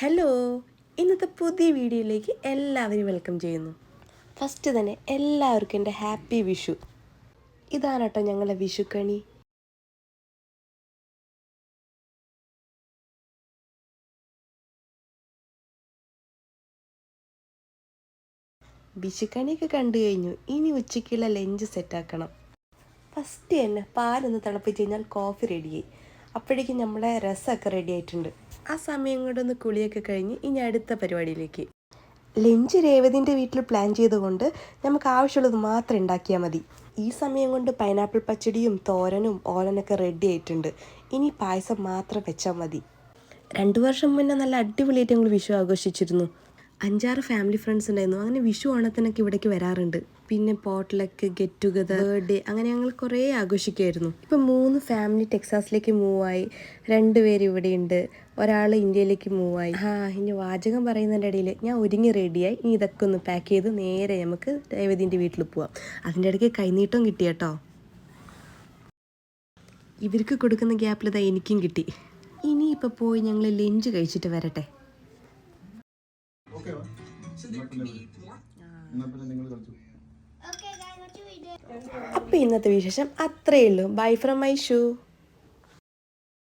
Hello, ഇന്നത്തെ പുതിയ വീഡിയോയിലേക്ക് എല്ലാവരും വെൽക്കം ചെയ്യുന്നു. ഫസ്റ്റ് തന്നെ എല്ലാവർക്കും എൻ്റെ ഹാപ്പി വിഷു. ഇതാണ് കേട്ടോ ഞങ്ങളുടെ വിഷുക്കണി. വിഷുക്കണിയൊക്കെ കണ്ടു കഴിഞ്ഞു. ഇനി ഉച്ചയ്ക്കുള്ള ലഞ്ച് സെറ്റാക്കണം. ഫസ്റ്റ് തന്നെ പാലൊന്ന് തിളപ്പിച്ച് കഴിഞ്ഞാൽ കോഫി റെഡിയായി. അപ്പോഴേക്കും നമ്മുടെ രസമൊക്കെ റെഡി ആയിട്ടുണ്ട്. ആ സമയം കൊണ്ടൊന്ന് കുളിയൊക്കെ കഴിഞ്ഞ് ഇനി അടുത്ത പരിപാടിയിലേക്ക്. ലഞ്ച് രേവതിൻ്റെ വീട്ടിൽ പ്ലാൻ ചെയ്തുകൊണ്ട് നമുക്ക് ആവശ്യമുള്ളത് മാത്രം ഉണ്ടാക്കിയാൽ മതി. ഈ സമയം കൊണ്ട് പൈനാപ്പിൾ പച്ചടിയും തോരനും ഓലനൊക്കെ റെഡി ആയിട്ടുണ്ട്. ഇനി പായസം മാത്രം വെച്ചാൽ മതി. 2 വർഷം മുന്നേ നല്ല അടിപൊളിയായിട്ട് ഞങ്ങൾ വിഷു ആഘോഷിച്ചിരുന്നു. 5-6 ഫാമിലി ഫ്രണ്ട്സ് ഉണ്ടായിരുന്നു. അങ്ങനെ വിഷു ഓണത്തിനൊക്കെ ഇവിടേക്ക് വരാറുണ്ട്. പിന്നെ പോട്ട്ലക്ക്, ഗെറ്റ് ടുഗദർ, ബർത്ത്ഡേ, അങ്ങനെ ഞങ്ങൾ കുറേ ആഘോഷിക്കുമായിരുന്നു. ഇപ്പം 3 ഫാമിലി ടെക്സാസിലേക്ക് മൂവായി, 2 പേര് ഇവിടെയുണ്ട്, ഒരാൾ ഇന്ത്യയിലേക്ക് മൂവായി. ഇനി വാചകം പറയുന്നതിൻ്റെ ഇടയിൽ ഞാൻ ഒരുങ്ങി റെഡിയായി. ഇനി ഇതൊക്കെ ഒന്ന് പാക്ക് ചെയ്ത് നേരെ നമുക്ക് രേവതിൻ്റെ വീട്ടിൽ പോവാം. അതിൻ്റെ ഇടയ്ക്ക് കൈനീട്ടം കിട്ടി കേട്ടോ. ഇവർക്ക് കൊടുക്കുന്ന ഗ്യാപ്പിൽ ഇതാ എനിക്കും കിട്ടി. ഇനിയിപ്പോൾ പോയി ഞങ്ങൾ ലഞ്ച് കഴിച്ചിട്ട് വരട്ടെ. അപ്പോൾ ഇന്നത്തെ വിശേഷം അത്രയേ ഉള്ളൂ. Bye from my shoe.